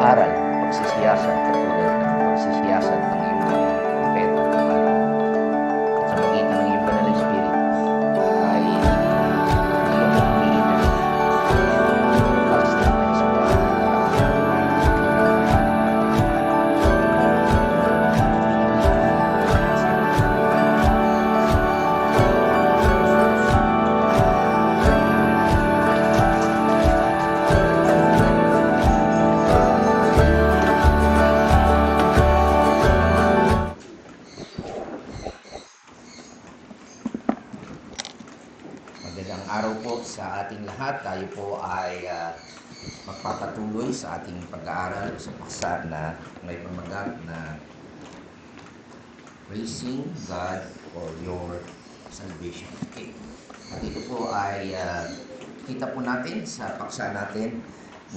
pag-aaral, pagsisiyasat katulad ng pagsisiyasat ng iyong mga propeta at sa magitan ng iyong banal na Espiritu ay iyong mag-leader para sa ating simbahan. Magandang araw po sa ating lahat. Tayo po ay magpapatuloy sa ating pag-aaral sa paksa na may pamagat na Praising God for Your Salvation. Okay. At ito po ay kita po natin sa paksa natin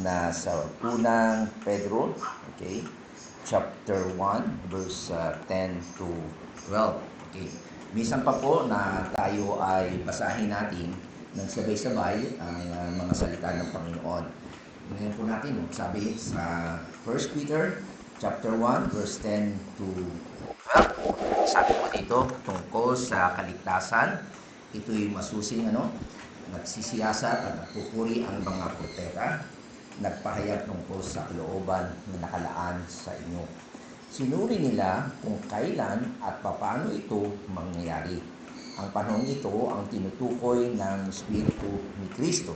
na sa unang Pedro, okay, chapter 1, verse 10 to 12. Okay. Minsan pa po na tayo ay basahin natin ng sabay-sabay ang mga salita ng Panginoon. Ngayon po natin, sabi sa 1 Peter chapter 1, verse 10 to 12. Sabi po dito, tungkol sa kaligtasan, ito'y masusing nagsisiyasat at nagpupuri ang mga propeta, nagpahayag tungkol sa kalooban na nakalaan sa inyo. Sinuri nila kung kailan at paano ito mangyayari. Ang panahon ito ang tinutukoy ng Espiritu ni Kristo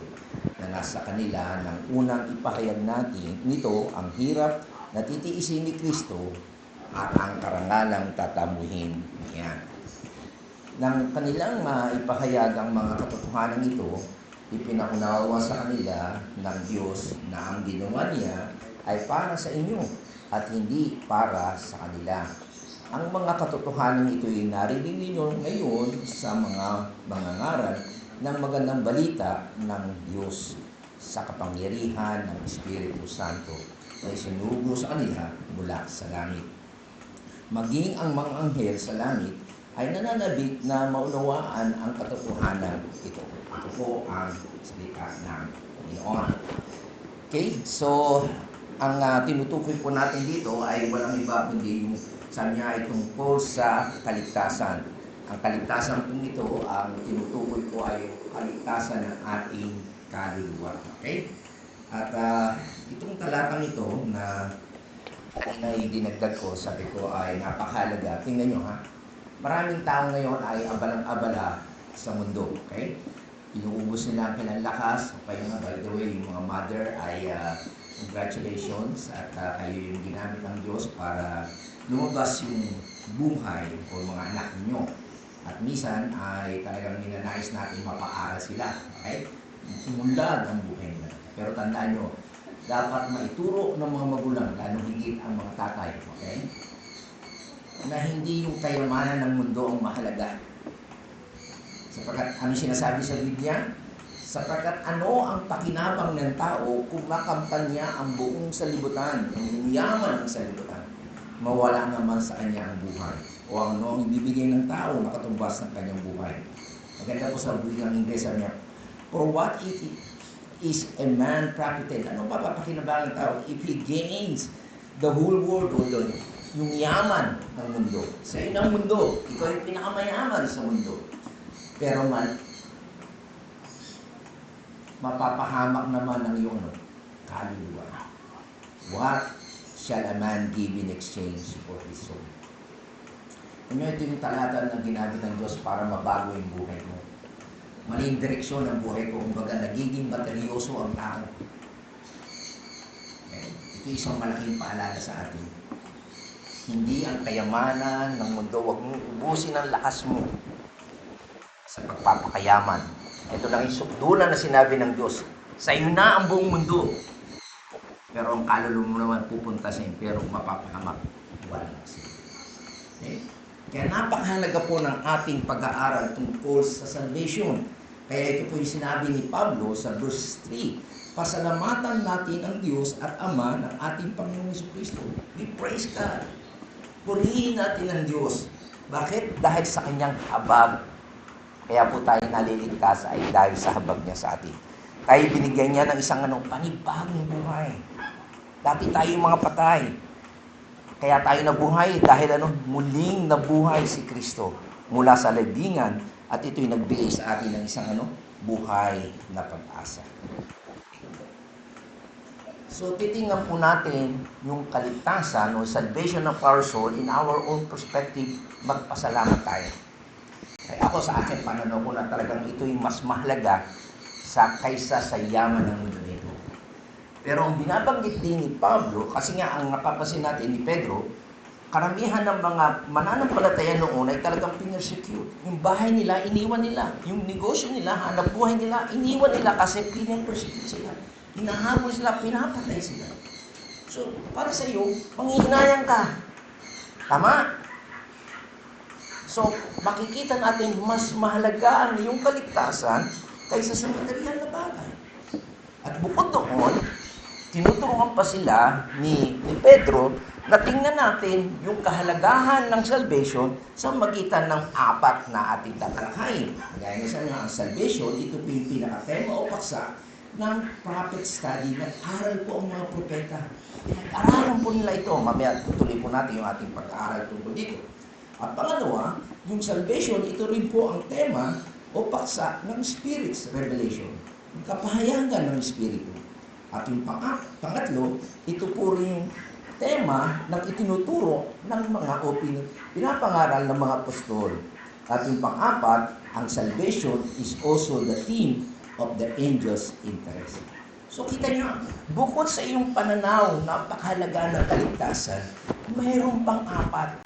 na nasa kanila nang unang ipahayag natin nito ang hirap na titiisin ni Kristo at ang karangalang tatamuhin niya. Nang kanilang maipahayag ang mga katotohanan ito, ipinaunawa sa kanila ng Diyos na ang ginawa niya ay para sa inyo at hindi para sa kanila. Ang mga katotohanan ito ay narinig ninyo ngayon sa mga mangangaral ng magandang balita ng Diyos sa kapangyarihan ng Espiritu Santo na isinugo sa kanila mula sa langit. Maging ang mga anghel sa langit ay nananabik na maunawaan ang katotohanan ito. Ito po ang salita ng Panginoon. Okay, so ang tinutukoy po natin dito ay walang iba kundi yung sabi niya ay tungkol sa kaligtasan. Ang kaligtasan po ito, ang tinutukoy po ay kaligtasan ng ating kaluluwa. Okay? At itong talatang ito na kanina dinagdag ko, sabi ko ay napakahalaga. Tingnan nyo ha. Maraming tao ngayon ay abalang-abala sa mundo. Okay? Inuubos nila ang kailang lakas. Kaya nga, by the way, yung mga mother ay congratulations at kayo yung ginamit ng Diyos para lumabas yung buhay o mga anak ninyo. At minsan ay talagang ninanais natin mapaaral sila. Okay? Umunlad ang buhay nila. Pero tandaan nyo, dapat maituro ng mga magulang, lalo higit ang mga tatay. Okay? Na hindi yung kayamanan ng mundo ang mahalaga. Sapagkat ano sinasabi sa Biblia? Sapagkat ano ang pakinabang ng tao kung makamtan niya ang buong salibutan, ang yaman ng salibutan, mawala naman sa kanya ang buhay. O ano ang ibibigay ng tao na katumbas ng kanyang buhay. Maganda po sa Biblia ng Ingles, sabi niya, for what it is a man profited? Ano ba papakinabang ng tao if he gains the whole world o yung yaman ng mundo? Sa iyo ng mundo, ikaw yung pinakamayaman sa mundo. Pero mapapahamak naman ang iyong kaluluwa. What shall a man give in exchange for his soul? Ito yung talata na ginamit ng Diyos para mabago yung buhay mo. Maling direksyon ng buhay ko, kumbaga nagiging bateryoso ang tao. Okay? Ito isang malaking paalala sa atin. Hindi ang kayamanan ng mundo, huwag mong ubusin ang lakas mo sa pagpapakayaman. Ito lang yung sukdulan na sinabi ng Diyos. Sa iyo na ang buong mundo. Pero ang kaluluwa mo naman pupunta sa impyerno, mapapahamak. Wala na siya. Okay? Kaya napakahalaga po ng ating pag-aaral tungkol sa salvation. Kaya ito po yung sinabi ni Pablo sa verse 3. Pasalamatan natin ang Diyos at Ama ng ating Panginoong Jesucristo. We praise God. Purihin natin ang Diyos. Bakit? Dahil sa kanyang habag. Kaya po tayo naliligtas ay dahil sa habag niya sa atin. Tayo binigyan niya ng isang panibagong buhay. Dati tayo yung mga patay. Kaya tayo nabuhay dahil muling nabuhay si Kristo mula sa libingan at ito'y nagbigay sa atin ng isang buhay na pag-asa. So, titingnan po natin yung kaligtasan o salvation of our soul in our own perspective, magpasalamat tayo. Ay ako sa akin, pananaw ko na talagang ito'y mas mahalaga kaysa sa yaman ng mundo nito. Pero ang binabanggit din ni Pablo, kasi nga ang napapansin natin ni Pedro, karamihan ng mga mananampalataya noon ay talagang pinersecute. Yung bahay nila, iniwan nila. Yung negosyo nila, hanap buhay nila, iniwan nila kasi pinersecute sila. Hinahabol sila, pinapatay sila. So, para sa iyo, manghihinayang ka. Tama? So, makikita natin mas mahalaga ang iyong kaligtasan kaysa sa material na bagay. At bukod doon, tinuturuan pa sila ni Pedro na tingnan natin yung kahalagahan ng salvation sa magitan ng apat na ating tatalakayin. Gaya ng sa ang salvation, ito po yung pinaka-tema o paksa ng prophet study. Nag-aral po ang mga propeta. Nag-aralan po nila ito. Mamaya tutuloy po natin yung ating pag-aaral tungkol dito. At pangalawa, yung salvation, ito rin po ang tema o paksa ng Spirit's revelation. Yung kapahayagan ng Espiritu. At yung pangatlo, ito po rin tema ng itinuturo ng mga pinapangaral ng mga apostol. At yung pang-apat, ang salvation is also the theme of the angel's interest. So kita nyo, bukod sa iyong pananaw, napakahalaga ng kaligtasan, mayroon pang apat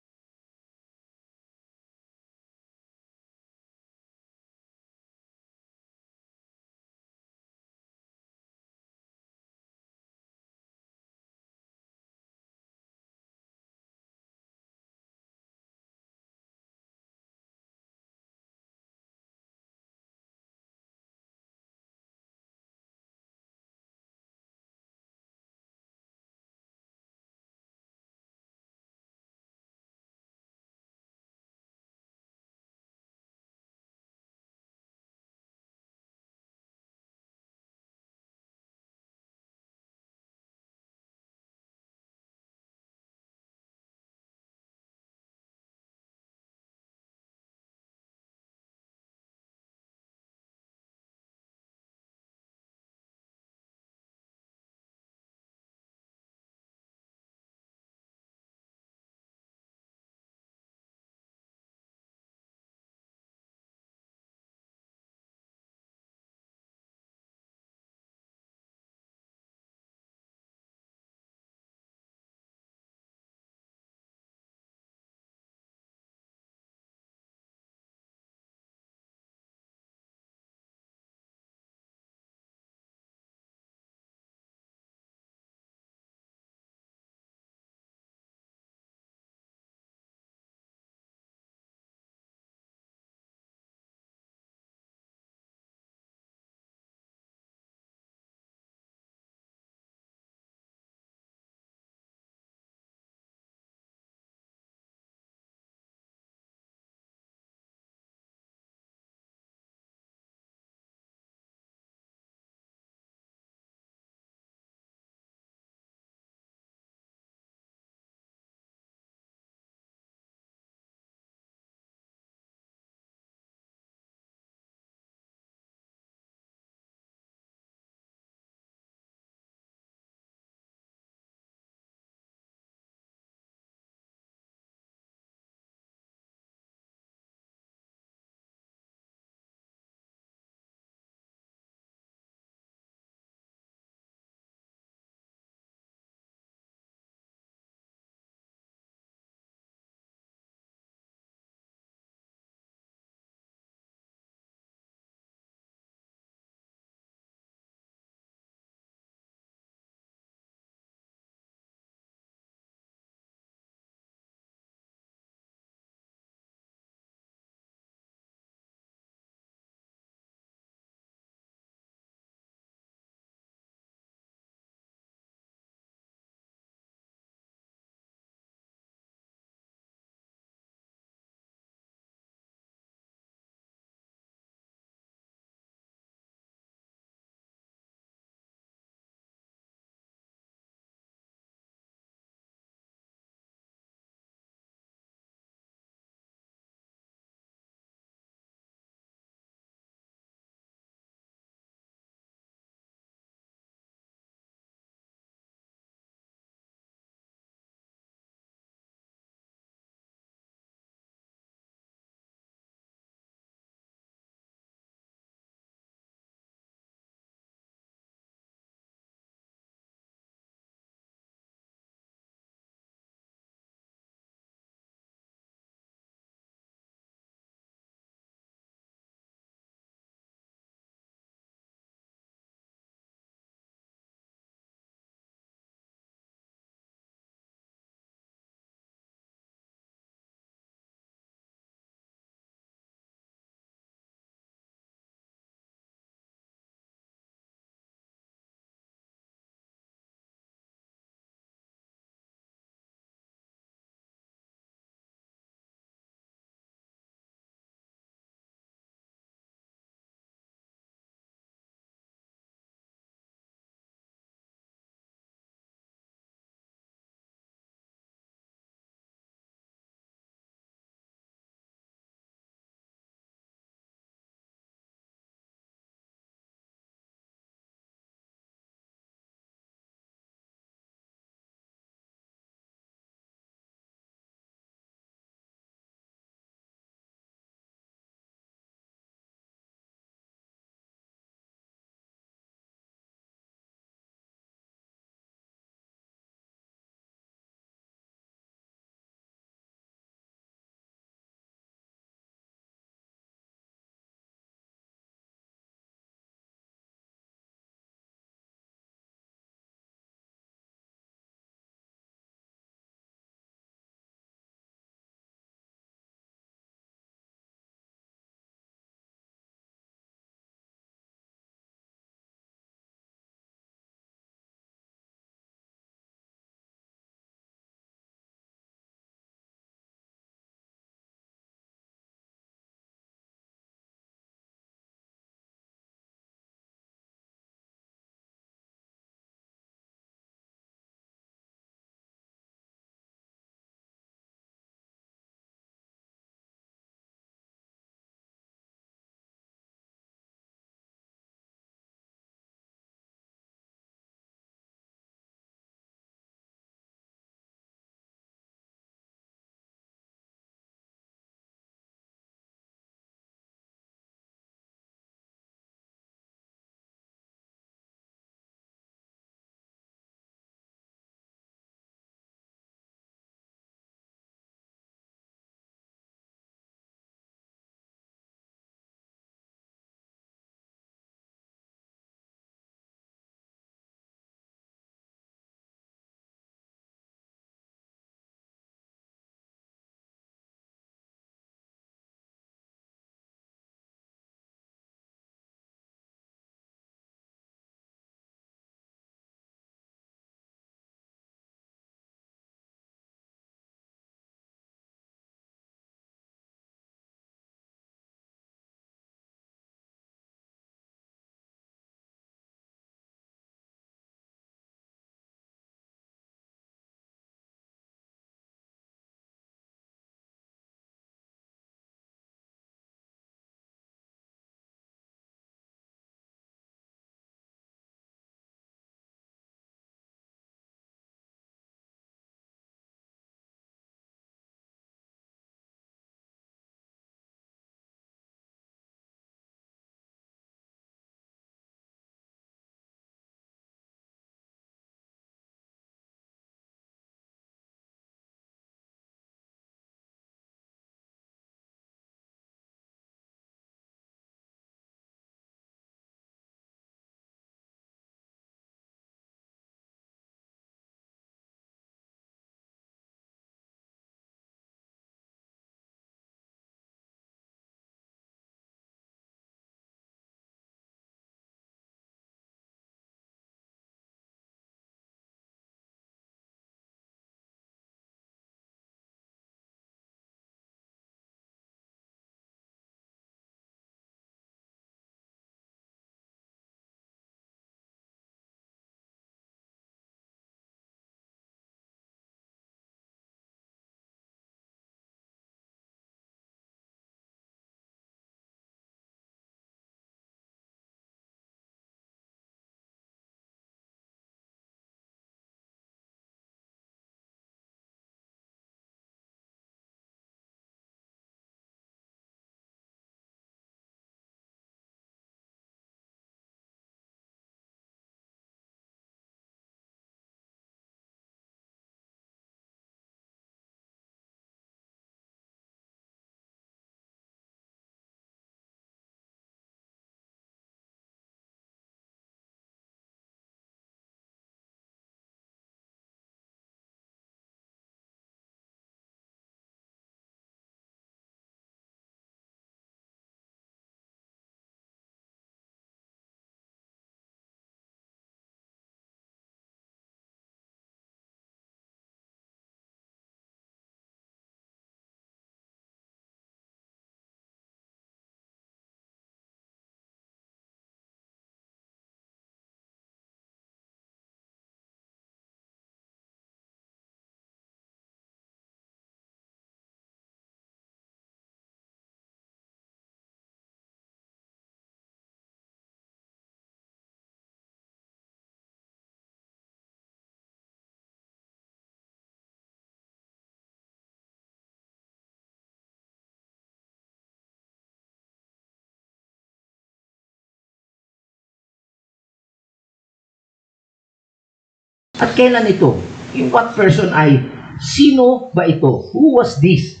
At kailan ito? Yung what person ay, sino ba ito? Who was this?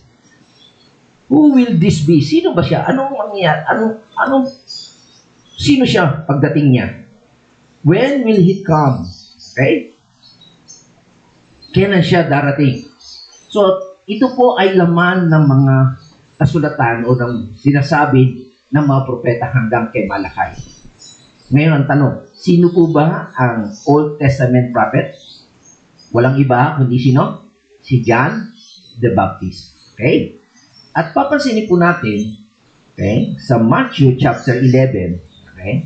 Who will this be? Sino ba siya? Anong mangyayari? Sino siya pagdating niya? When will he come? Okay? Kailan siya darating? So, ito po ay laman ng mga kasulatan o ng sinasabi ng mga propeta hanggang kay Malakay. Ngayon ang tanong, sino po ba ang Old Testament prophet? Walang iba kundi sino? Si John the Baptist. Okay? At papansinin po natin, okay, sa Matthew chapter 11, okay,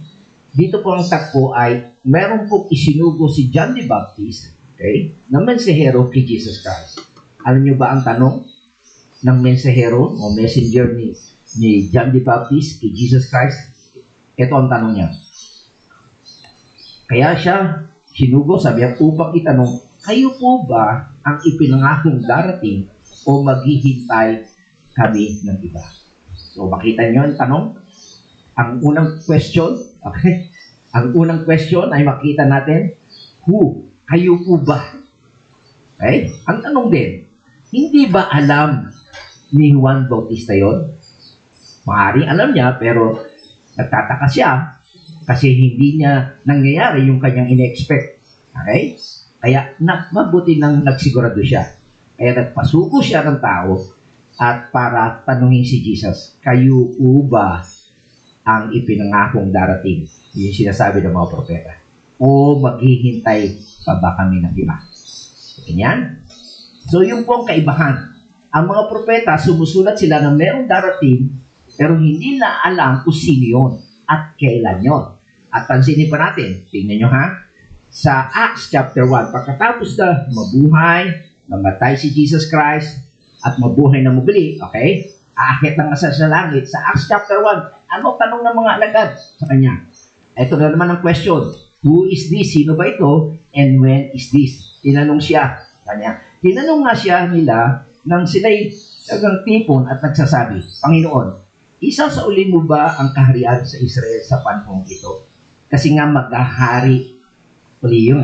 dito po ang takpo ay meron po isinugo si John the Baptist, okay, na mensahero kay Jesus Christ. Alam niyo ba ang tanong ng mensahero o messenger ni John the Baptist kay Jesus Christ? Ito ang tanong niya. Kaya siya sinugo, sabi niya, upang itanong, kayo po ba ang ipinangakong darating o maghihintay kami ng iba? So, makita niyo ang tanong? Ang unang question, okay? Ang unang question ay makita natin, who? Kayo po ba? Okay? Ang tanong din, hindi ba alam ni Juan Bautista yon? Maaaring alam niya, pero nagtataka siya kasi hindi niya nangyayari yung kanyang ine-expect. Okay? Kaya mabuti nang nagsigurado siya. Kaya nagpasuko siya ng tao at para tanungin si Jesus, kayo po ba ang ipinangakong darating? Yung sinasabi ng mga propeta. O maghihintay pa ba kami ng iba? Ganyan. So yung po ang kaibahan. Ang mga propeta, sumusulat sila na merong darating, pero hindi na alam kung sino yun at kailan yun. At pansinin pa natin, tingnan nyo ha, sa Acts chapter 1, pagkatapos na mabuhay, mamatay si Jesus Christ, at mabuhay na muli, okay? Aakit ng asal sa langit. Sa Acts chapter 1, ano tanong ng mga alagad sa kanya? Ito na naman ang question. Who is this? Sino ba ito? And when is this? Tinanong siya. Kanya. Tinanong nga siya nila nang sila'y tagang tipon at nagsasabi, Panginoon, isa sa uli mo ba ang kaharian sa Israel sa panahong ito? Kasi nga maghahari uli yung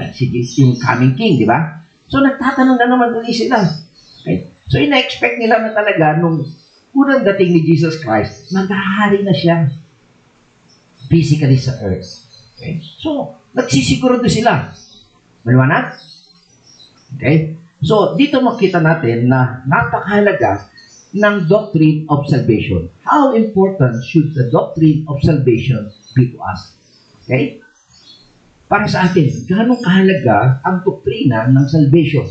coming king, di ba? So nagtatanong na naman uli sila. Okay? So ina-expect nila na talaga nung unang dating ni Jesus Christ, maghahari na siya physically sa earth. Okay? So, nagsisigurado sila. Maliwanag? Okay? So, dito makita natin na napakahalaga ng doctrine of salvation. How important should the doctrine of salvation be to us? Okay? Para sa atin, ganong kahalaga ang doktrina ng salvation.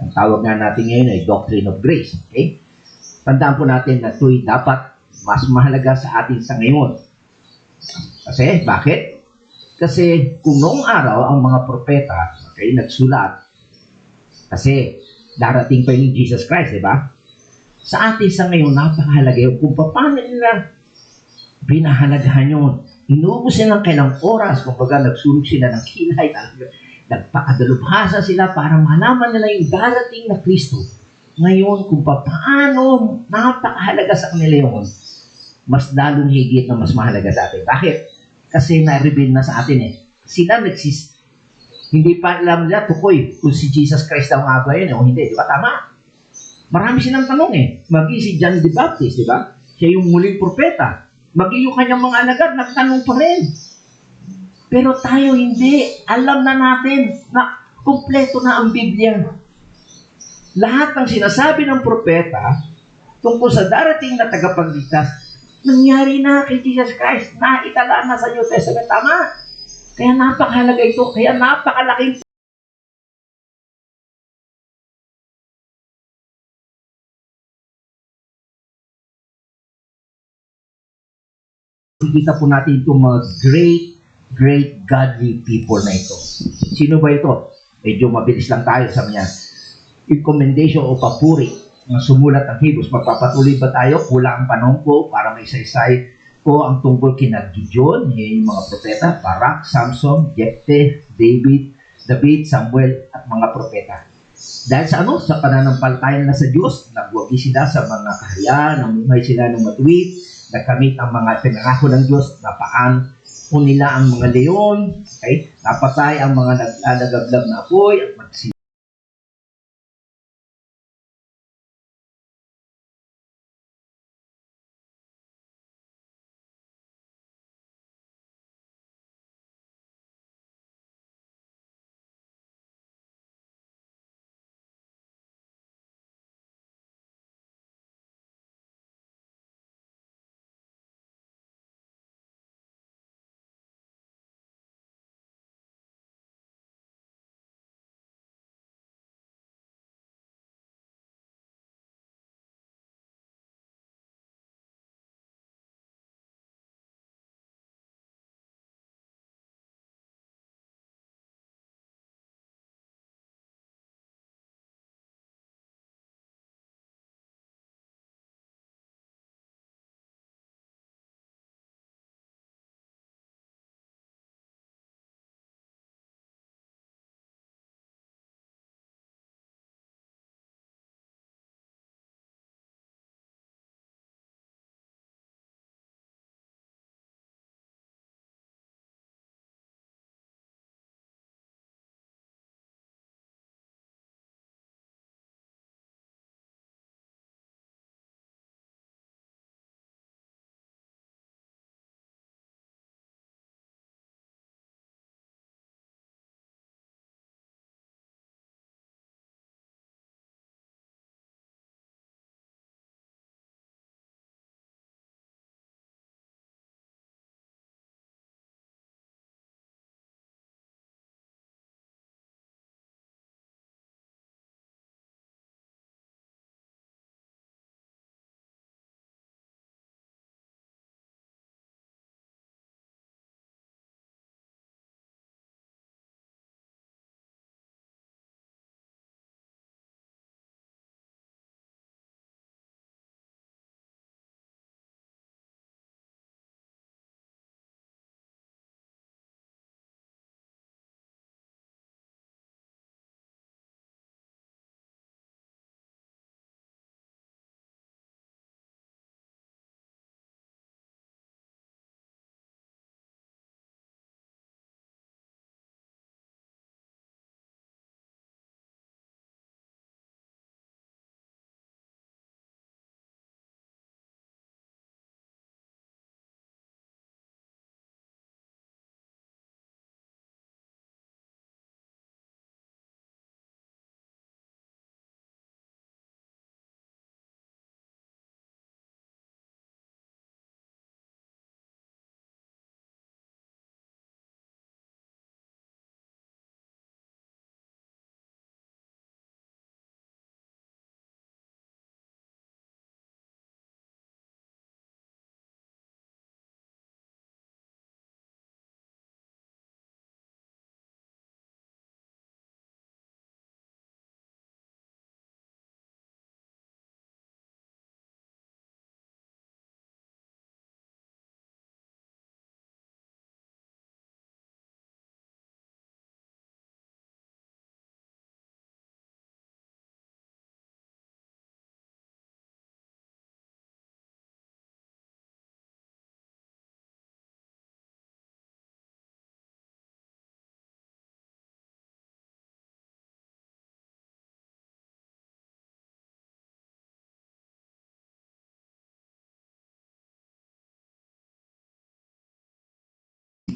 Ang tawag nga natin ngayon ay doctrine of grace. Okay? Tandaan po natin na ito'y dapat mas mahalaga sa atin sa ngayon. Kasi, bakit? Kasi kung noong araw ang mga propeta, okay, nagsulat, kasi darating pa yung Jesus Christ, di ba? Sa atin sa ngayon, napakahalaga yun. Kung paano nila binahalagahan yun. Inuubos sila ng kailang oras, kung baga nagsulog sila ng kilay, nagpakadalubhasa sila para malaman nila yung darating na Kristo. Ngayon, kung paano napakahalaga sa kanila yun, mas lalong higit na mas mahalaga sa atin. Bakit? Kasi na-reveal na sa atin eh. Sila hindi pa alam nila, tukoy, kung si Jesus Christ daw nga ba yun o hindi. Di ba? Tama. Marami silang tanong eh. Magi si John the Baptist, di ba? Siya yung muling propeta. Magi yung kanyang mga alagad, nagtanong pa rin. Pero tayo hindi. Alam na natin na kumpleto na ang Biblia. Lahat ng sinasabi ng propeta tungkol sa darating na tagapagligtas, nangyari na kay Jesus Christ. Naitala na sa New Testament. Tama. Kaya napakahalaga ito. Kaya napakalaking kita po natin itong mga great godly people na ito. Sino ba ito? Medyo mabilis lang tayo sa mga commendation o papuri ng sumulat ng Hebrews. Magpapatuloy ba tayo? Kulang ang panahon ko para may saysay ko ang tungkol kina Gideon, yung mga propeta, Barak, Samson, Jepte, David, Samuel, at mga propeta. Dahil sa sa pananampalataya na sa Diyos, nagwagi sila sa mga kaharian, namumuhay sila ng matuwid, nakamit ang mga pinangako ng Diyos na nila ang mga leon, okay? Napatay ang mga nagagablab na apoy at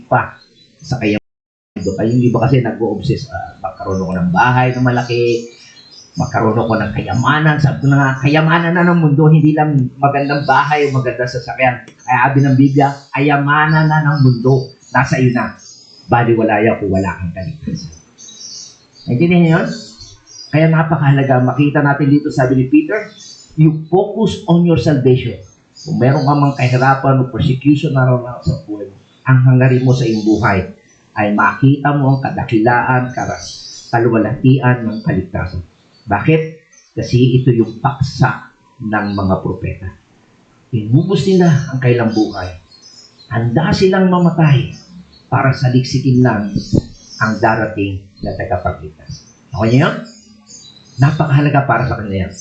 pa sa kaya hindi ba kasi nag-o-obsess, magkaroon ako ng bahay na malaki, magkaroon ako ng kayamanan. Sabi ko na nga, kayamanan na ng mundo, hindi lang magandang bahay o magandang sasakyan. Kaya sabi ng Biblia, kayamanan na ng mundo, nasa iyo na. Baliwalaya kung wala kang kaligtasan. Naintindihan niyo yun? Kaya napakahalaga, makita natin dito, sabi ni Peter, you focus on your salvation. Kung meron ka mang kahirapan o persecution na rin sa buhay mo, ang hangarin mo sa iyong buhay ay makita mo ang kadakilaan, kaluwalhatian ng kaligtasan. Bakit? Kasi ito yung paksa ng mga propeta. Inubos nila ang kailang buhay. Handa silang mamatay para saliksikin lang ang darating na tagapagligtas. Okay niyo yun? Napakahalaga para sa kanila yan.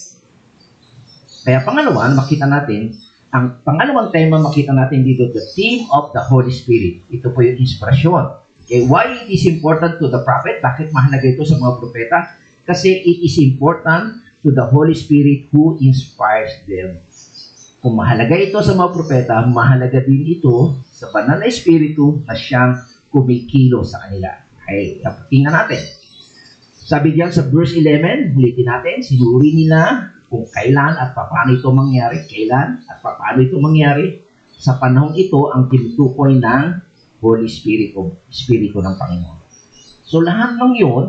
Kaya pangalawa, makita natin Ang pangalawang tema makita natin dito, the theme of the Holy Spirit. Ito po yung inspirasyon. Okay, why it is important to the prophet? Bakit mahalaga ito sa mga propeta? Kasi it is important to the Holy Spirit who inspires them. Kung mahalaga ito sa mga propeta, mahalaga din ito sa banal na Espiritu na siyang kumikilo sa kanila. Okay, tingnan natin. Sabi diyan sa verse 11, ulitin natin, sinuri nila kung kailan at paano ito mangyari, kailan at paano ito mangyari. Sa panahon ito, ang tinutukoy ng Holy Spirit o Espiritu ng Panginoon. So lahat ng yun,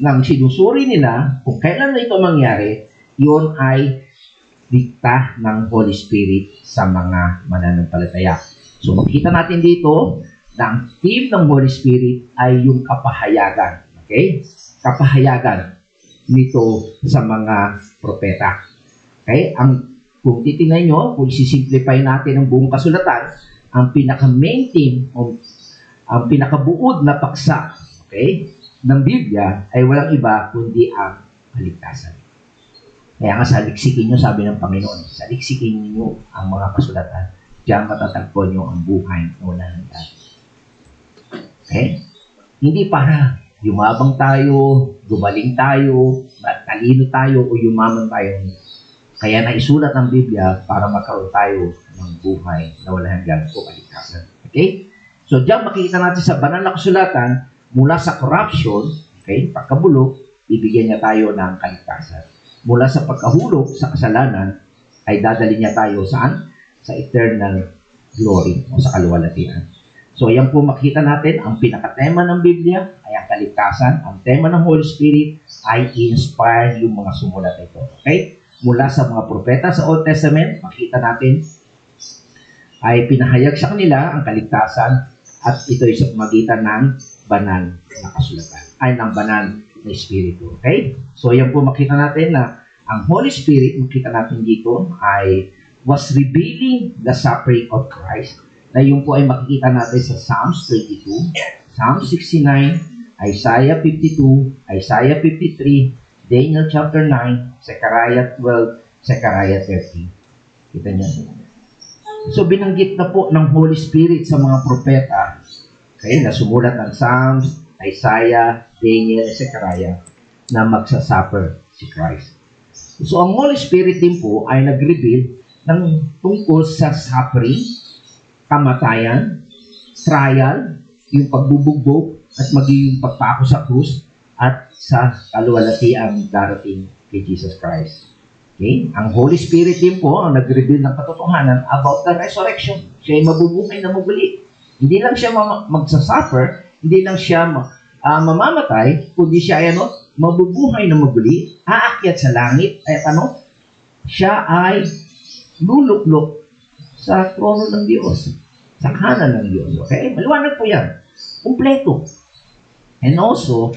nang sinusuri nila kung kailan na ito mangyari, yun ay dikta ng Holy Spirit sa mga mananampalataya. So makita natin dito na ang theme ng Holy Spirit ay yung kapahayagan. Okay? Kapahayagan nito sa mga propeta. Okay? Kung titingnan nyo, kung isisimplify natin ang buong kasulatan, ang pinaka-main theme o ang pinakabuod na paksa, okay, ng Biblia ay walang iba kundi ang kaligtasan. Kaya nga saliksikin nyo, sabi ng Panginoon, saliksikin niyo ang mga kasulatan. Diyan matatagpuan nyo ang buhay na wala ng dati. Okay? Hindi para yumabang tayo, gumaling tayo, talino tayo, o yumaman tayo. Kaya naisulat ang Biblia para magkaroon tayo ng buhay na wala hanggan o kaligtasan. Okay? So, diyan makikita natin sa banal na kasulatan, mula sa corruption, okay, pagkabulok, ibigyan niya tayo ng kaligtasan. Mula sa pagkahulog sa kasalanan, ay dadali niya tayo saan? Sa eternal glory o sa kaluwalhatian. So, yan po makita natin, ang pinakatema ng Biblia ay ang kaligtasan. Ang tema ng Holy Spirit ay inspire yung mga sumulat ito. Okay? Mula sa mga propeta sa Old Testament, makita natin, ay pinahayag sa kanila ang kaligtasan at ito ay sa pamagitan ng banal na kasulatan. Ay, ng banal na Espiritu. Okay? So, yan po makita natin na ang Holy Spirit, makita natin dito, ay was revealing the suffering of Christ. Na yun po ay makikita natin sa Psalms 22, Psalms 69, Isaiah 52, Isaiah 53, Daniel chapter 9, Zechariah 12, Zechariah 13. Kita niyo. So, binanggit na po ng Holy Spirit sa mga propeta, okay, na sumulat ng Psalms, Isaiah, Daniel, Zechariah, na magsasuffer si Christ. So, ang Holy Spirit din po ay nag-reveal ng tungkol sa suffering, kamatayan, trial, yung pagbubugbog, at maging pagpako sa krus, at sa kaluwalhatiang darating kay Jesus Christ. Okay? Ang Holy Spirit din po ang nag-reveal ng katotohanan about the resurrection. Siya ay mabubuhay na muli. Hindi lang siya magsasuffer, hindi lang siya mamamatay, kundi siya ay mabubuhay na muli, aakyat sa langit, ay siya ay luluklok sa trono ng Diyos, sa kanan ng Diyos. Okay? Maliwanag po yan. Kompleto. And also,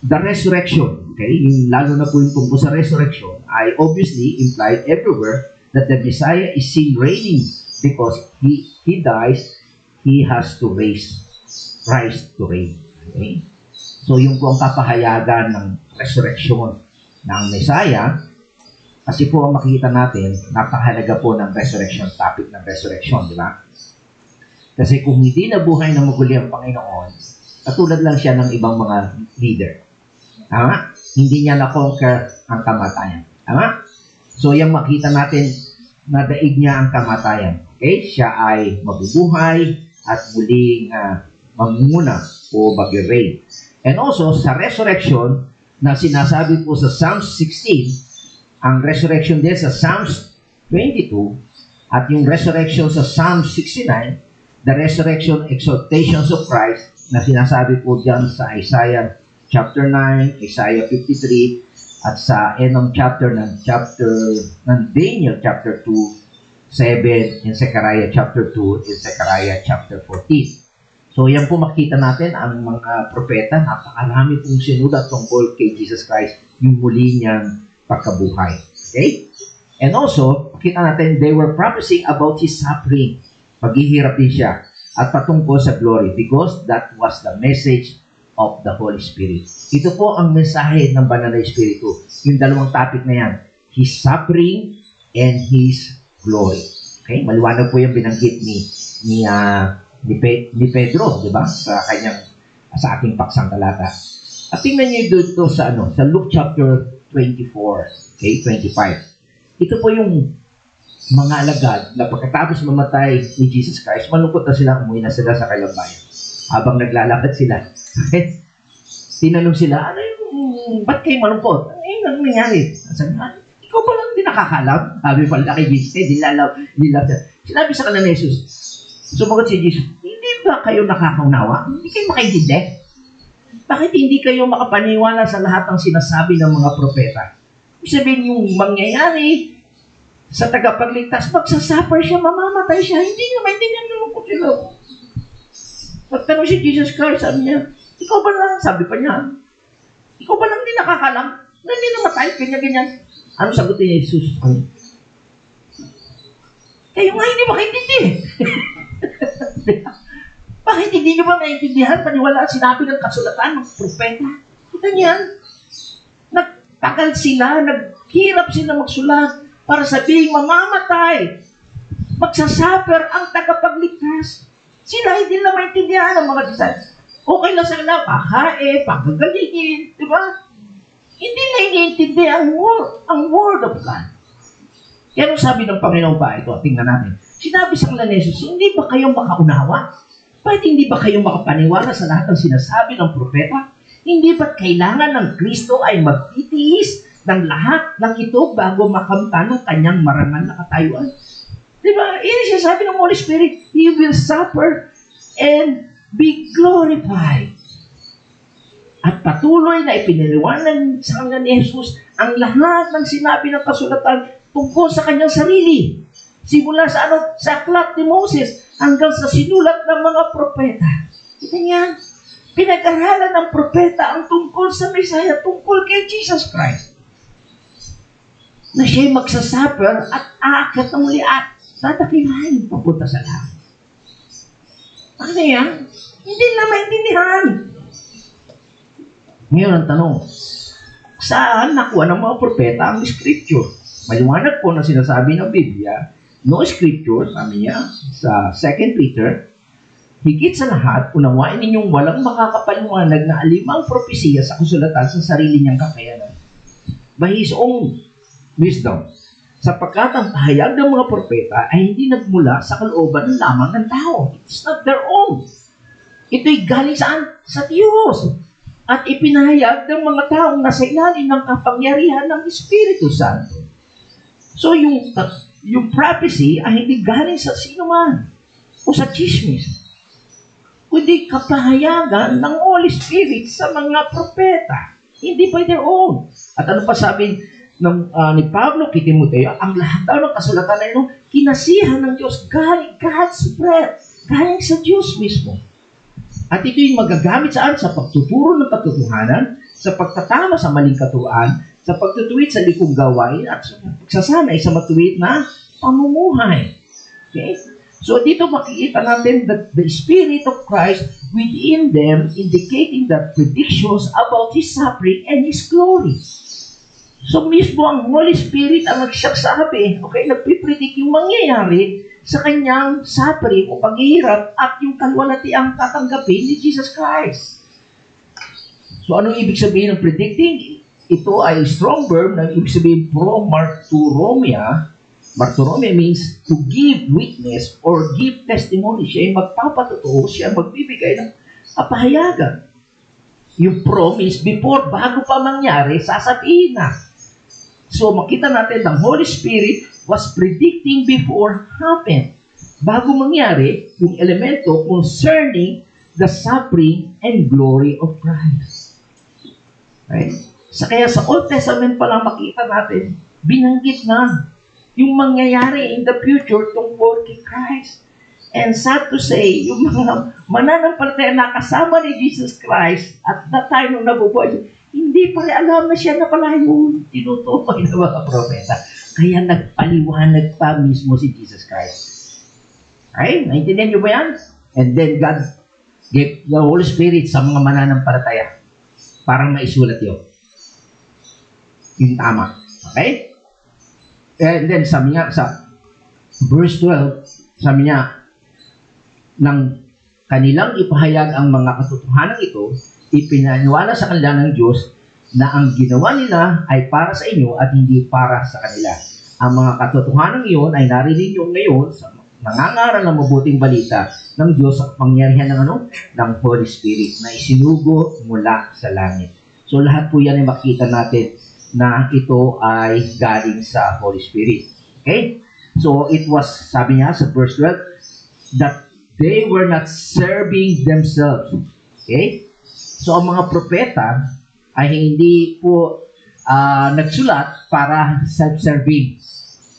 the resurrection, okay, yung lalo na po yung tungkol sa resurrection, ay obviously implied everywhere that the Messiah is seen reigning because he dies, he has to rise to reign. Okay? So, yung po ang kapahayagan ng resurrection ng Messiah, kasi po ang makikita natin, napakahalaga po ng resurrection, topic ng resurrection, di ba? Kasi kung hindi nabuhay na muli ang Panginoon, katulad lang siya ng ibang mga leader. Tama? Hindi niya na-conquer ang kamatayan. Tama? So, yung makita natin, nadaig niya ang kamatayan. Okay? Siya ay mabubuhay at muling mamuna o mag-reign. And also, sa resurrection, na sinasabi po sa Psalms 16, ang resurrection din sa Psalms 22, at yung resurrection sa Psalms 69, the resurrection exaltations of Christ, na sinasabi po dyan sa Isaiah chapter 9, Isaiah 53, at sa end ng chapter ng Daniel chapter 2, 7, in Zechariah chapter 2, in Zechariah chapter 14. So, yan po makita natin ang mga propeta, napakarami pong sinulat tungkol kay Jesus Christ, yung muli niyang pagkabuhay. Okay? And also, makita natin, they were prophesying about His suffering. Paghihirap din siya at patungkol sa glory because that was the message of the Holy Spirit. Ito po ang mensahe ng Banal na Espiritu. Yung dalawang topic na yan, His suffering and His glory. Okay? Maliwanag po yung binanggit ni Pedro, di ba? Sa ating paksang talata. At tingnan niyo dito sa Luke chapter 24, okay, 25. Ito po yung mga alagad na pagkatapos mamatay ni Jesus Christ, malungkot na sila, umuwi na sila sa kanilang bayan. Habang naglalakad sila, tinanong sila, ba't kayo malungkot? Ano yung nangyari? Sabi nga, ikaw ba lang di nakakalam? Sabi pala kay Jesus, sinabi sa kanila ni Jesus, sumagot si Jesus, hindi ba kayo nakakaunawa? Hindi kayo makaintindi? Bakit hindi kayo makapaniwala sa lahat ng sinasabi ng mga propeta? Ibig sabihin yung mangyayari sa tagapagligtas, magsasuffer siya, mamamatay siya, hindi nyo maintindihan ng lungkot sila. Pagtanong si Jesus Christ, sabi niya, ikaw ba lang, sabi pa niya, ikaw ba lang di nakakalam? Na hindi namatay, ganyan-ganyan. Ano sagutin ni Jesus? Kayo nga hindi makaintindi. Bakit hindi nyo ba naiintindihan? Paniwalaan sinabi ng kasulatan ng propeta. Kita niyan. Nagtagal sila, naghirap sila magsulat para sabihing mamamatay. Magsasuffer ang tagapagligtas. Sila hindi na maintindihan ng mga disciples. Okay lang sa kanila, kakain, pagagaligin, di ba? Hindi na iniintindi ang word of God. Kaya nung sabi ng Panginoon pa, ito, tingnan natin. Sinabi sa kanila ni Jesus, hindi ba kayong makaunawa? Bakit hindi ba kayo makapaniwala sa lahat ng sinasabi ng propeta? Hindi ba't kailangan ng Kristo ay magtitiis ng lahat ng ito bago makamtan ng kanyang marangal na katayuan? Diba? Yan siya sabi ng Holy Spirit, He will suffer and be glorified. At patuloy na ipiniliwanag sa kanila ni Jesus ang lahat ng sinabi ng kasulatan tungkol sa kanyang sarili. Simula sa aklat ni Moses hanggang sa sinulat ng mga propeta. Kita niya, pinag-aralan ng propeta ang tungkol sa Messiah, tungkol kay Jesus Christ. Na siya'y magsasuffer at aakyat ng muli at tatakilahin papunta sa langit. Ano yan? Hindi na maintindihan. Ngayon ang tanong, saan nakuha ng mga propeta ang scripture? Maliwanag po na sinasabi ng Biblia, no scripture, sabi niya, sa 2 Peter, higit sa lahat, unawain ninyong walang makakapaliwanag na alimang propesiya sa kasulatan sa sarili niyang kakayanan. By His own wisdom, sapagkat ang pahayag ng mga propeta ay hindi nagmula sa kalooban lamang ng tao. It's not their own. Ito'y galing saan? Sa Diyos. At ipinahayag ng mga taong nasa ilalim ng kapangyarihan ng Espiritu Santo. So yung prophecy ay hindi galing sa sino man o sa chismis, kundi kapahayagan ng Holy Spirit sa mga propeta, hindi by their own. At ano pa sabi ni Pablo kay Timoteo, ang lahat daw ng kasulatan na ito, kinasihan ng Diyos, galing God's breath, galing sa Diyos mismo. At ito yung magagamit saan? Sa pagtuturo ng katotohanan, sa pagtatama sa maling katuruan, sa pagtutuwid sa likong gawain, at sa pagsasanay sa matuwid na pamumuhay. Okay? So dito makikita natin that the Spirit of Christ within them indicating the predictions about His suffering and His glory. So mismo ang Holy Spirit ang nagsasabi, okay, nagpipredict yung mangyayari sa kanyang suffering o paghihirap at yung kalwalatiang tatanggapin ni Jesus Christ. So anong ibig sabihin ng predicting? Ito ay strong verb na ibig sabihin from marturomia. Marturomia means to give witness or give testimony. Siya ay magpapatotoo, siya ay magbibigay ng kapahayagan. Yung promise before, bago pa mangyari, sasabihin na. So makita natin the Holy Spirit was predicting before happened. Bago mangyari, yung elemento concerning the suffering and glory of Christ. Right? Kaya sa Old Testament pa lang makita natin, binanggit na yung mangyayari in the future tungkol kay Christ. And sad to say, yung mga mananampalataya na kasama ni Jesus Christ at that time nung nabubuhay, hindi pa rin alam na siya na pala yung tinutukoy ng mga propeta. Kaya nagpaliwanag pa mismo si Jesus Christ. Okay? Naintindihan niyo ba yan? And then God gave the Holy Spirit sa mga mananampalataya para maisulat yun. Yung tama. Okay? And then sabi nga sa verse 12, sabi niya, nang kanilang ipahayag ang mga katotohanan ito, ipinaniwala sa kanila ng Diyos na ang ginawa nila ay para sa inyo at hindi para sa kanila. Ang mga katotohanan iyon ay narinig nyo ngayon sa nangangaral ng mabuting balita ng Diyos sa pangyarihan ng ng Holy Spirit na isinugo mula sa langit. So lahat po yan ay makita natin na ito ay galing sa Holy Spirit. Okay? So it was, sabi niya sa verse 12, that they were not serving themselves. Okay? So ang mga propeta ay hindi po nagsulat para self-serving.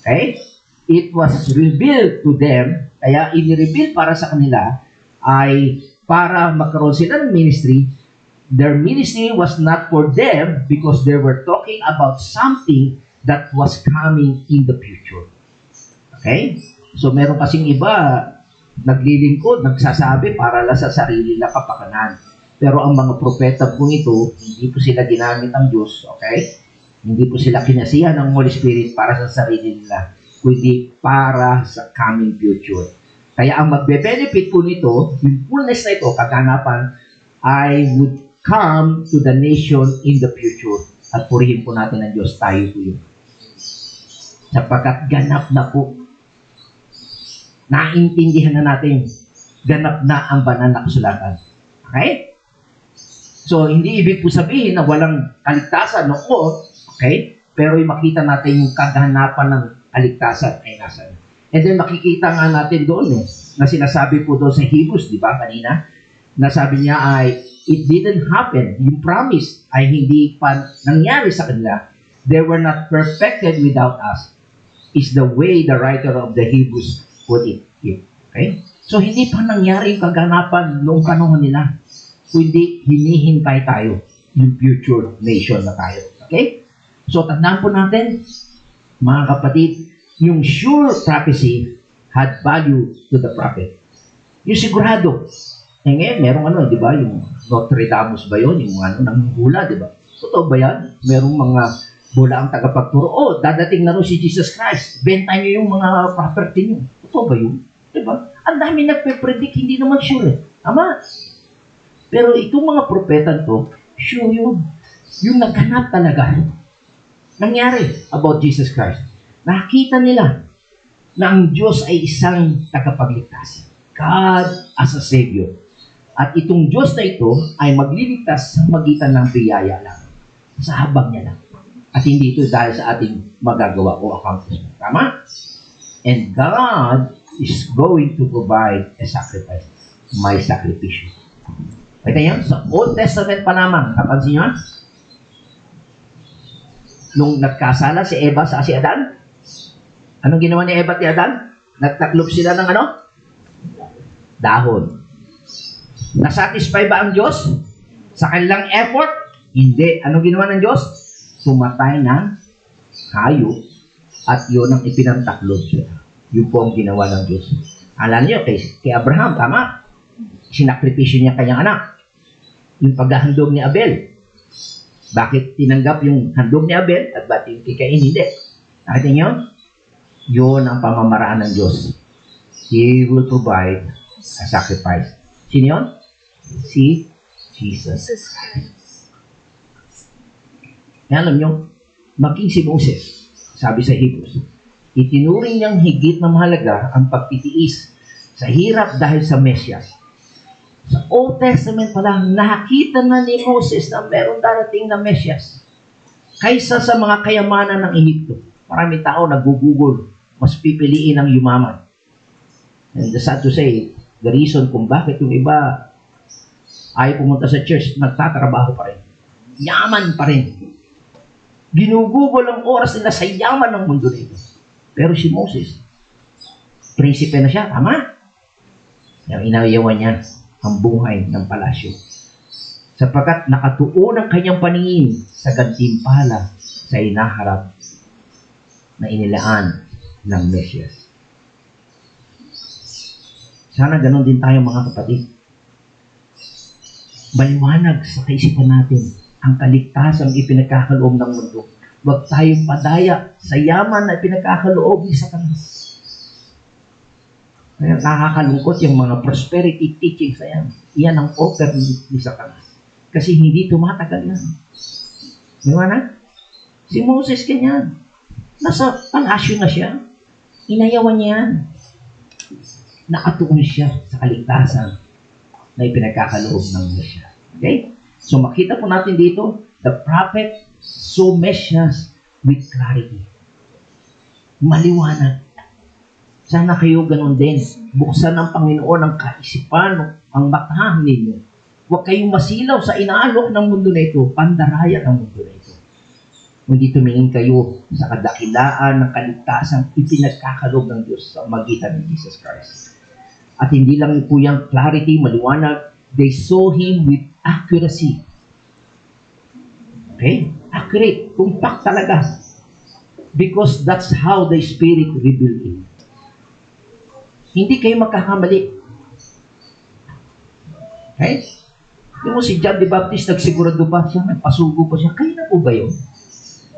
Okay? It was revealed to them, kaya ini-reveal para sa kanila ay para magkaroon sila ng ministry. Their ministry was not for them because they were talking about something that was coming in the future. Okay? So meron kasing iba naglilingkod, nagsasabi para lang sa sarili na kapakanan. Pero ang mga propeta po ito, hindi po sila ginamit ng Diyos, okay? Hindi po sila kinasihan ng Holy Spirit para sa sarili nila, kundi para sa coming future. Kaya ang magbe-benefit po nito, yung fullness na ito, kaganapan, I would come to the nation in the future. At purihin po natin ng Diyos, tayo po yun. Sapagkat ganap na po, naintindihan na natin, ganap na ang banal na kasulatan. Okay? So, hindi ibig po sabihin na walang kaligtasan noon, okay? Pero makita natin yung kaganapan ng kaligtasan ay nasa. And then makikita nga natin doon na sinasabi po doon sa Hebrews, di ba, kanina? Na sabi niya ay, it didn't happen. Yung promise ay hindi pa nangyari sa kanila. They were not perfected without us. Is the way the writer of the Hebrews put it. Okay? So, hindi pa nangyari yung kaganapan noong panahon nila. Kundi hinihintay tayo yung future nation na tayo. Okay? So, tandaan po natin, mga kapatid, yung sure prophecy had value to the prophet. Yung sigurado. Eh ngayon, merong di ba, yung Notre Dame ba yun? Yung ng hula, di ba? Totoo ba yan? Merong mga hula ang tagapagturo. Dadating na rin si Jesus Christ. Benta nyo yung mga property nyo. Totoo ba yun? Di ba? Ang dami nagpe-predict, hindi naman sure. Tama? Pero itong mga propeta to, sure yun. Yung naghanap talaga. Nangyari about Jesus Christ. Nakita nila na ang Diyos ay isang tagapagligtas. God as a Savior. At itong Diyos na ito ay magliligtas sa magitan ng biyaya lang. Sa habang niya lang. At hindi ito dahil sa ating magagawa o accomplishment. Tama? And God is going to provide a sacrifice. My sacrifice. Kita yan? Sa Old Testament pa lamang. Kapansin nyo? Nung nagkasala si Eva sa si Adan, anong ginawa ni Eva at ni Adan? Nagtaklop sila ng dahon. Nasatisfy ba ang Diyos sa kanilang effort? Hindi. Anong ginawa ng Diyos? Sumatay ng hayop at yun ang ipinantaklop siya. Yun po ang ginawa ng Diyos. Alam niyo, kay Abraham, tama? Sinakripisyo niya kanyang anak. Yung paghahandog ni Abel. Bakit tinanggap yung handog ni Abel at bakit yung kay Cain hindi? Nakita niyo? Yun ang pamamaraan ng Diyos. He will provide a sacrifice. Sino yun? Si Jesus. Kaya alam niyo, maging si Moses, sabi sa Hebrews, itinuring niyang higit na mahalaga ang pagtitiis sa hirap dahil sa Mesyas. Sa Old Testament pa lang, nakita na ni Moses na meron darating na Mesyas. Kaysa sa mga kayamanan ng Ehipto. Maraming tao nag-google, mas pipiliin ang yumaman. And the sad to say, the reason kung bakit yung iba ay pumunta sa church, nagtatrabaho pa rin. Yaman pa rin. Ginugugol ang oras nila sa yaman ng mundo nito. Pero si Moses, prinsipe na siya, tama? Yung inayawan niya ang buhay ng palasyo. Sapagkat nakatuon ang kanyang paningin sa gantimpala sa inaharap na inilaan ng Mesyas. Sana ganon din tayo mga kapatid. Maliwanag sa kaisipan natin ang kaligtasang ipinagkakaloob ng mundo. Huwag tayong padaya sa yaman na ipinagkakaloob sa kanila. Kaya nakakalungkot yung mga prosperity teachings na yan. Iyan ang offer ni Satanas. Kasi hindi tumatagal yan. Di ba na? Si Moses ganyan. Nasa palasyo na siya. Inayawan niya yan. Nakatuon siya sa kaligtasan na ipinagkakaloob ng Mesya. Okay? So makita po natin dito, the prophet saw Mesias with clarity. Maliwanag. Sana kayo ganun din. Buksan ng Panginoon ang kaisipan, ang mata ninyo. Huwag kayong masilaw sa inaalok ng mundo na ito, pandaraya ng mundo na ito. Hindi tumingin kayo sa kadakilaan ng kaligtasan ipinagkakaloob ng Diyos sa magitan ni Jesus Christ. At hindi lang po yung clarity, maliwanag, they saw Him with accuracy. Okay? Accurate. Compact talaga. Because that's how the Spirit revealed Him. Hindi kayo magkakamali. Okay? Yung mo si John the Baptist, nagsigurado pa siya, nagpasugo pa siya. Kayo na po ba yun?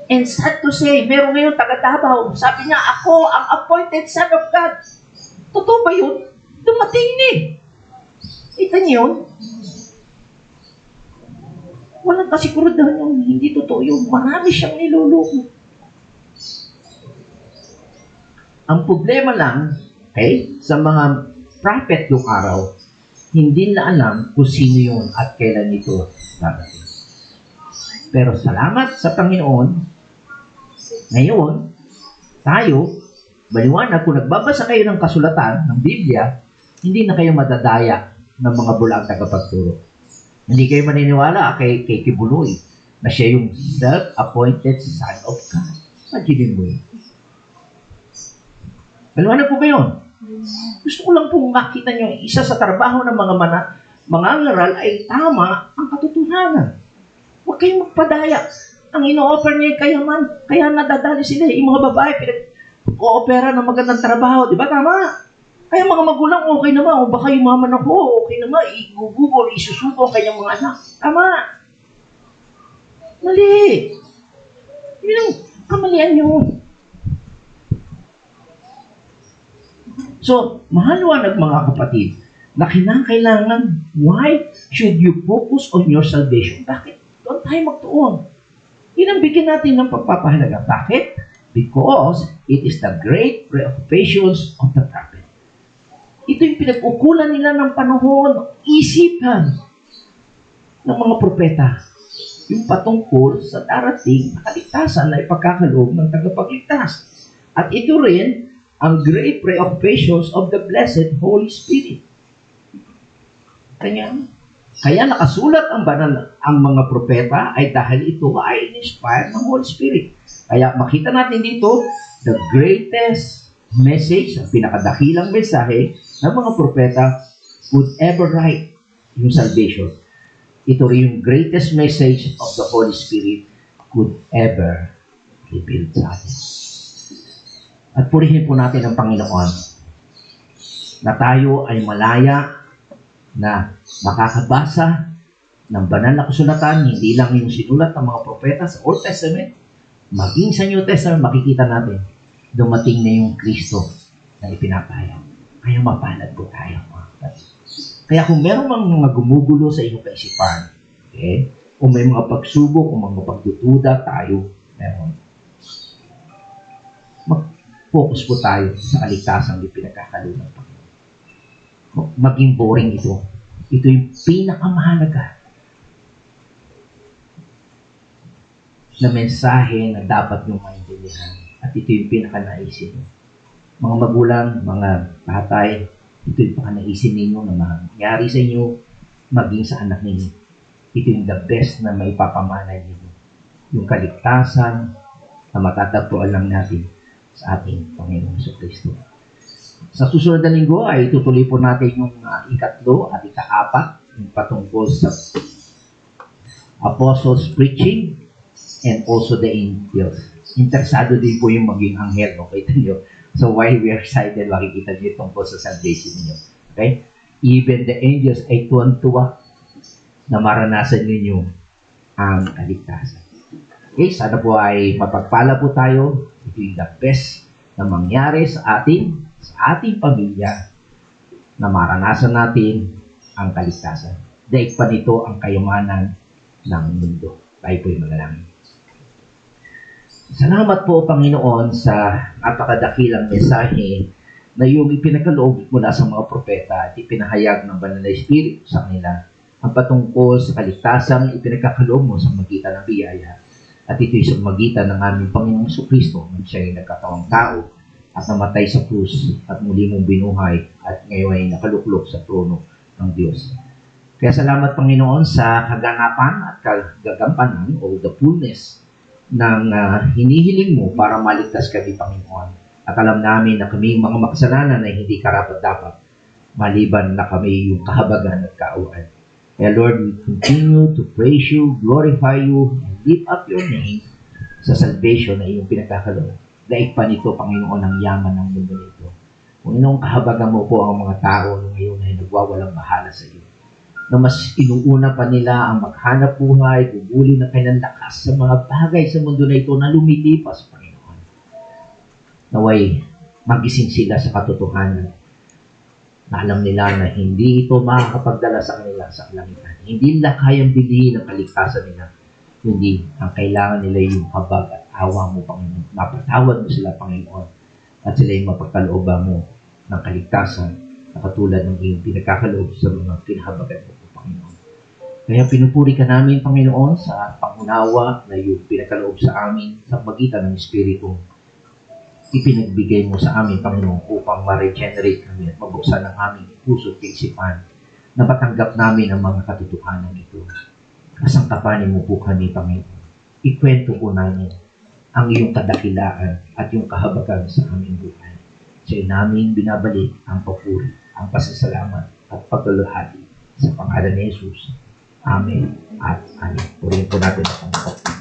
And sad to say, meron ngayon taga-Davao. Sabi niya, ako ang appointed son of God. Totoo ba yun? Dumating ni. Kita niyo yun? Walang kasiguraduhan yung hindi totoo yun. Marami siyang niloloko. Ang problema lang, okay, sa mga prophet noong araw, hindi na alam kung sino yun at kailan ito dadating. Pero salamat sa Panginoon, ngayon, tayo, maliwanag, kung nagbabasa kayo ng kasulatan, ng Biblia, hindi na kayo madadaya ng mga bulang tagapagturo. Hindi kayo maniniwala kay Kibuloy na siya yung self-appointed Son of God. Imaginin mo yun. Maliwanag po ba yun? Gusto ko lang pong makita nyo, isa sa trabaho ng mga mangangaral ay tama ang katotohanan. Huwag kayong magpadaya. Ang ino-offer niya ay kayaman. Kaya nadadali sila. Yung mga babae, pinag-o-opera ng magandang trabaho. Di ba? Tama. Kaya mga magulang, okay naman. O baka yung mama na ko, okay naman. Igugugol, isusuko ang kanyang mga anak. Tama. Mali. Yun ang kamalian nyo. So, mahaliwanag mga kapatid, na kinakailangan, why should you focus on your salvation? Bakit? Doon tayo magtuon. Yun ang bigyan natin ng pagpapahalaga. Bakit? Because it is the great preoccupations of the prophet. Ito yung pinag-ukulan nila ng panahon, isipan ng mga propeta. Yung patungkol sa darating na kaligtasan na ipagkakaloob ng tagapagligtas. At ito rin, ang great preoccupations of the blessed Holy Spirit. Kaya nakasulat ang banal ang mga propeta ay dahil ito ay inspired ng Holy Spirit. Kaya makita natin dito, the greatest message, ang pinakadakilang mensahe ng mga propeta would ever write yung salvation. Ito rin yung greatest message of the Holy Spirit could ever reveal sa atin. At purihin po natin ang Panginoon na tayo ay malaya na makakabasa ng banal na kasulatan, hindi lang yung sinulat ng mga propeta sa Old Testament, maging sa New Testament, makikita natin, dumating na yung Kristo na ipinapahayag. Kaya mapalad po tayo, mga kapatid. Kaya kung meron mga gumugulo sa inyong kaisipan, okay, o may mga pagsubok, o mga pagdududa tayo, meron. Focus po tayo sa kaligtasan ng pinagkakaloob ng Panginoon. Maging boring ito. Ito yung pinakamahalaga na mensahe na dapat nyo maintindihan. At ito yung pinakanaisin nyo. Mga magulang, mga tatay, ito yung pinakanaisin ninyo na mangyari sa inyo, maging sa anak ninyo. Ito yung the best na maipapamana ninyo. Yung kaligtasan na matatagpuan lang natin sa ating Panginoong Kristo. Sa susunod na linggo ay tutuloy po natin yung ikatlo at ikaapat yung patungkol sa apostles preaching and also the angels. Interesado din po yung maging anghel, no? Kita nyo. So why we are excited, makikita nyo tungkol sa salvation niyo. Okay? Even the angels ay tuwan-tuwa na maranasan ninyo ang kaligtasan. Okay, sana po ay mapagpala po tayo. Ito yung the best na mangyari sa ating pamilya na maranasan natin ang kaligtasan. Daig pa nito ang kayamanan ng mundo. Tayo po'y manalangin. Salamat po, Panginoon, sa napakadakilang mensahe na iyong ipinakaloob mula sa mga propeta at ipinahayag ng Banal na Espiritu sa kanila ang patungkol sa kaligtasan ipinagkakaloob mo sa magitan ng biyaya. At ito'y sa magitan ng aming Panginoong Kristo na siya'y nagkatawang tao at namatay sa krus at muli mong binuhay at ngayon ay nakaluklok sa trono ng Diyos. Kaya salamat, Panginoon, sa kaganapan at kagagampanan o the fullness ng hinihiling mo para maligtas kami, Panginoon. At alam namin na kami mga makasalanan na hindi karapat-dapat maliban na kami yung kahabagan at kaawaan. Kaya Lord, we continue to praise you, glorify you, and lift up your name sa salvation na iyong pinagkakaloob. Daig pa nito, Panginoon, ang yaman ng mundo nito. Panginoon, kahabagan mo po ang mga tao na ngayon ay nagwawalang bahala sa iyo. Na mas inuuna pa nila ang maghanap buhay, bubuli ng kanilang lakas sa mga bagay sa mundo na ito na lumilipas, Panginoon. Naway, magising sila sa katotohanan na alam nila na hindi ito makakapagdala sa kanila sa kalangitan. Hindi nila kayang bilhin ang kaligtasan nila. Hindi, ang kailangan nila yung habag at awa mo, Panginoon. Mapatawad mo sila, Panginoon. At sila yung mapagkalooban mo ng kaligtasan na katulad ng iyong pinagkakaloob sa mga pinahabagan mo, Panginoon. Kaya pinupuri ka namin, Panginoon, sa pangunawa na iyong pinagkaloob sa amin sa magitan ng Espiritu. Ipinagbigay mo sa amin, Panginoon, upang ma-regenerate kami at mabuksan ang aming puso at isipan na matanggap namin ang mga katotohanan ito. Kasangkapanin mo po kami, Panginoon. Ikwento po namin ang iyong kadakilaan at iyong kahabagan sa aming buhay. Sa'yo namin binabalik ang papuri, ang pasasalamat at paglalahati sa pangalan ni Jesus. Amen at Amen. Purihin po natin ang Panginoon.